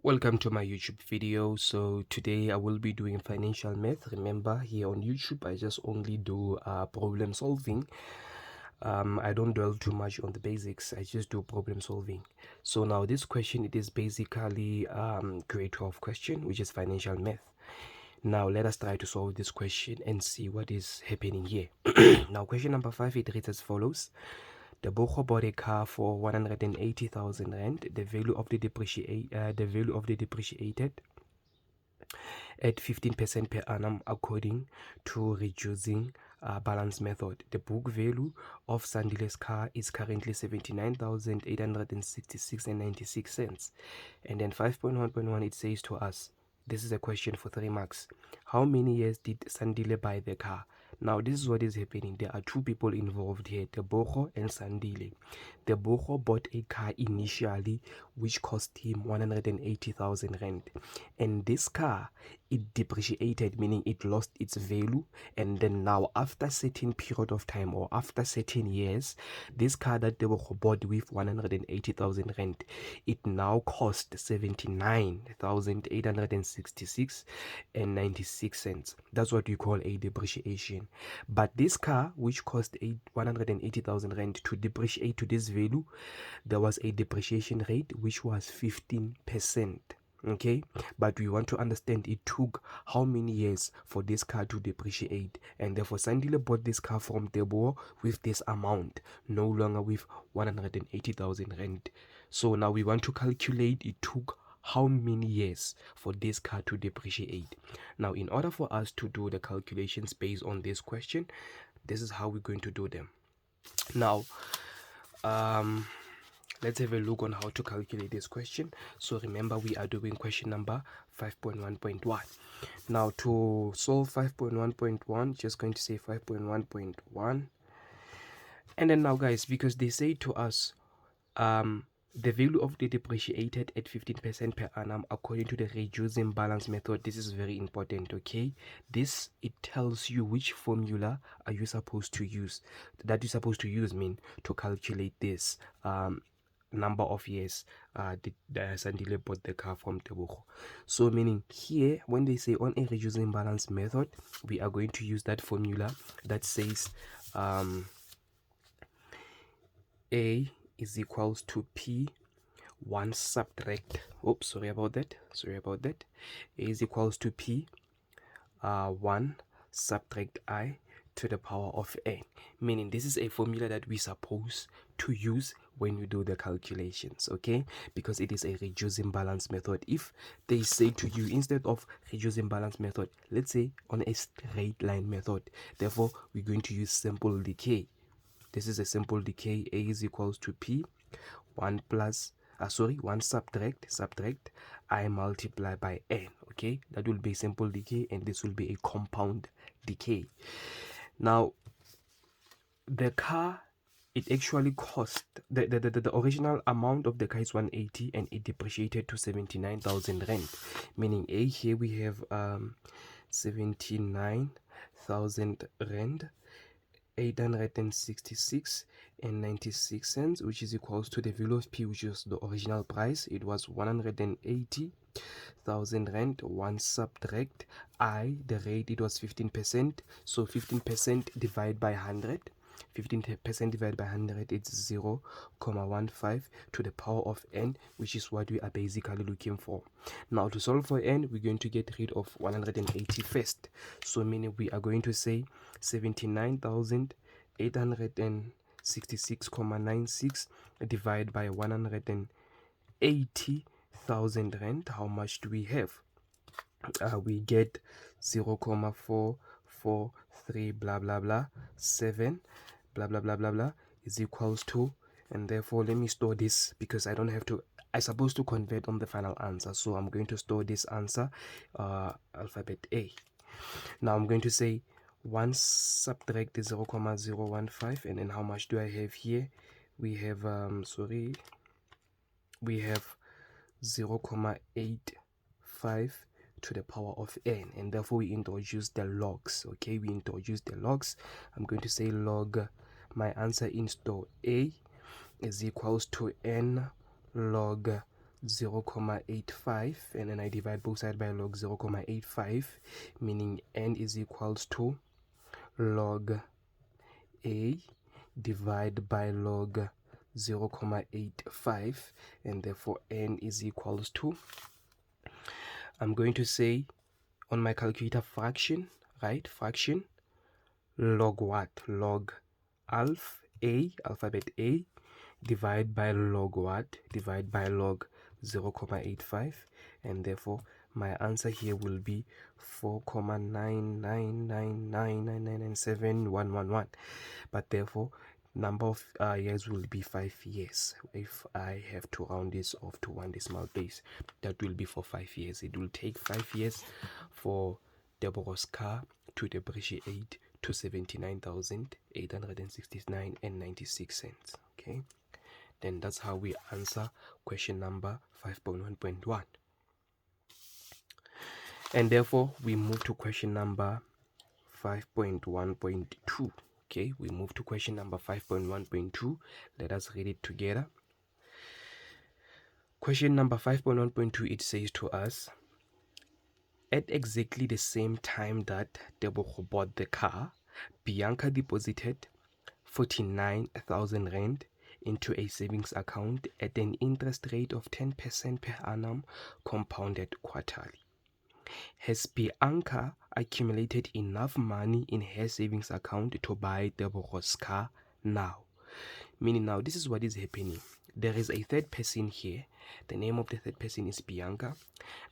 Welcome to my YouTube video. So today I will be doing financial math. Remember, here on YouTube I just only do problem solving. I don't dwell too much on the basics. I just do problem solving. So now this question, it is basically grade 12 question, which is financial math. Now let us try to solve this question and see what is happening here. Now question number 5, it reads as follows. The Bocho bought a car for 180,000 rand. The value of the depreciated at 15% per annum according to reducing balance method. The book value of Sandile's car is currently 79,866 and 96 cents. And then 5.1.1, it says to us, this is a question for 3 marks. How many years did Sandile buy the car? Now, this is what is happening. There are two people involved here, the Bocho and Sandile. The Bocho bought a car initially, which cost him 180,000 rand. And this car, it depreciated, meaning it lost its value. And then now, after certain period of time or after certain years, this car that the Bocho bought with 180,000 rand, it now cost 79,866 and 96 cents. That's what we call a depreciation. But this car, which cost 180,000 rand, to depreciate to this value, there was a depreciation rate which was 15%. Okay, but we want to understand it took how many years for this car to depreciate, and therefore Sandile bought this car from Tebo with this amount, no longer with 180,000 rand. So now we want to calculate it took how many years for this car to depreciate. Now, in order for us to do the calculations based on this question, this is how we're going to do them. Now, let's have a look on how to calculate this question. So remember, we are doing question number 5.1.1. Now, to solve 5.1.1, just going to say 5.1.1. And then now, guys, because they say to us, the value of the depreciated at 15% per annum according to the reducing balance method. This is very important, okay? This, it tells you which formula are you supposed to use. That you're supposed to use mean to calculate this number of years the Sandile bought the car from Tebogo. So meaning here, when they say on a reducing balance method, we are going to use that formula that says A is equals to P 1 subtract, oops, sorry about that, A is equals to P 1 subtract I to the power of N, meaning this is a formula that we're supposed to use when you do the calculations, okay? Because it is a reducing balance method. If they say to you, instead of reducing balance method, let's say on a straight line method, therefore we're going to use simple decay. This is a simple decay. A is equals to P 1 subtract I multiply by N, okay? That will be simple decay, and this will be a compound decay. Now, the car, it actually cost, the original amount of the car is 180 and it depreciated to 79,000 rand, meaning A, here we have 79,000 rand 866 and 96 cents, which is equals to the value of P, which is the original price. It was 180,000 rand. 1 subtract I, the rate, it was 15%. So 15% divided by 100. 15% divided by 100, it's 0.15 to the power of N, which is what we are basically looking for. Now, to solve for N, we're going to get rid of 180 first. So meaning we are going to say 79,866.96 divided by 180,000 rand. How much do we have? We get 0.443 blah blah blah 7 blah blah blah blah blah is equals to, and therefore let me store this because I don't have to, I'm supposed to convert on the final answer, so I'm going to store this answer alphabet A. Now I'm going to say 1 subtract 0.015, and then how much do I have here? We have we have 0.85 to the power of N, and therefore we introduce the logs, okay? We introduce the logs. I'm going to say log, my answer in store A is equals to N log 0.85, and then I divide both sides by log 0.85, meaning n is equals to log a divided by log 0.85, and therefore n is equals to, I'm going to say on my calculator, fraction, right? Fraction, log what? Log alphabet A, divide by log what? Divide by log 0.85, and therefore my answer here will be 4,999999711, but therefore number of years will be 5 years. If I have to round this off to 1 decimal place, that will be for 5 years. It will take 5 years for Deborah's car to depreciate to 79,869.96 cents. Okay, then that's how we answer question number 5.1.1. And therefore we move to question number 5.1.2. Okay, we move to question number 5.1.2. Let us read it together. Question number 5.1.2, it says to us, at exactly the same time that Deborah bought the car, Bianca deposited 49,000 rand into a savings account at an interest rate of 10% per annum, compounded quarterly. Has Bianca accumulated enough money in her savings account to buy Deborah's car now? Meaning now this is what is happening. There is a third person here. The name of the third person is Bianca.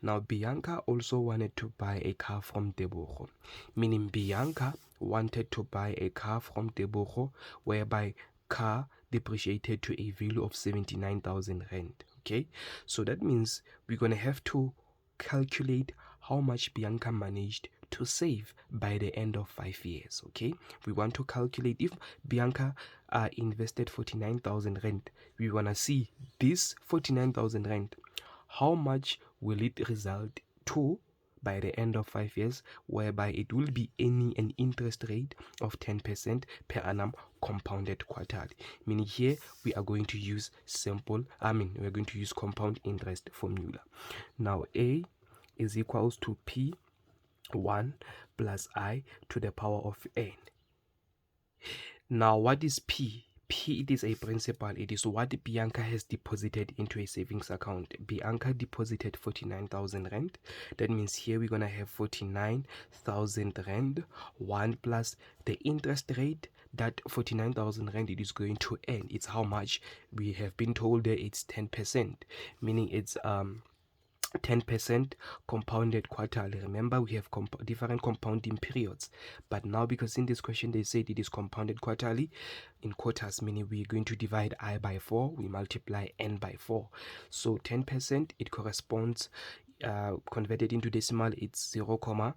Now Bianca also wanted to buy a car from Deborah. Meaning Bianca wanted to buy a car from Deborah, whereby car depreciated to a value of 79,000 rand. Okay, so that means we're going to have to calculate how much Bianca managed to save by the end of 5 years. Okay, we want to calculate if Bianca invested 49,000 rand. We want to see this 49,000 rand, how much will it result to by the end of 5 years, whereby it will be an interest rate of 10% per annum, compounded quarterly. Meaning here we are going to use we're going to use compound interest formula. Now A is equals to P1 plus I to the power of n. Now what is P? P, it is a principal. It is what Bianca has deposited into a savings account. Bianca deposited 49,000 rand. That means here we're going to have 49,000 rand 1 plus the interest rate that 49,000 rand it is going to earn. It's how much we have been told there. It's 10%, meaning it's 10% compounded quarterly. Remember, we have different compounding periods, but now because in this question they said it is compounded quarterly in quarters, meaning we're going to divide I by 4, we multiply n by 4. So 10%, it corresponds, converted into decimal, it's 0.1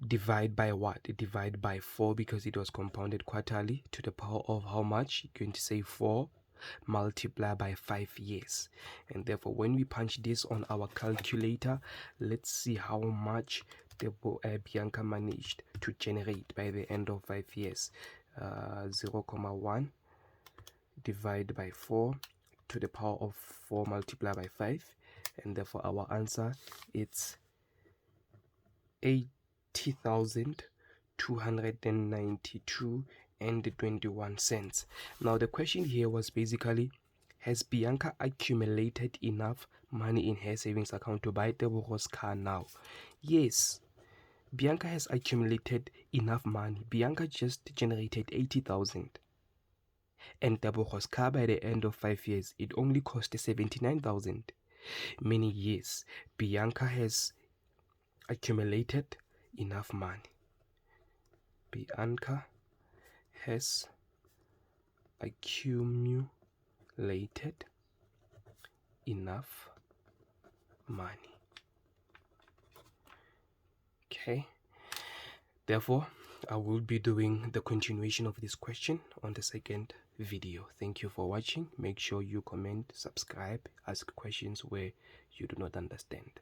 divide by what? Divide by 4, because it was compounded quarterly, to the power of how much? You're going to say 4 multiply by 5 years. And therefore when we punch this on our calculator, let's see how much Bianca managed to generate by the end of 5 years. 0.1 divide by 4 to the power of 4 multiply by 5, and therefore our answer it's 80,292.21 cents. Now the question here was basically, has Bianca accumulated enough money in her savings account to buy Deborah's car now? Yes, Bianca has accumulated enough money. Bianca just generated 80,000, and Deborah's car by the end of 5 years, it only cost 79,000. Meaning yes, Bianca has accumulated enough money. Bianca has accumulated enough money. Okay, therefore I will be doing the continuation of this question on the second video. Thank you for watching. Make sure you comment, subscribe, ask questions where you do not understand.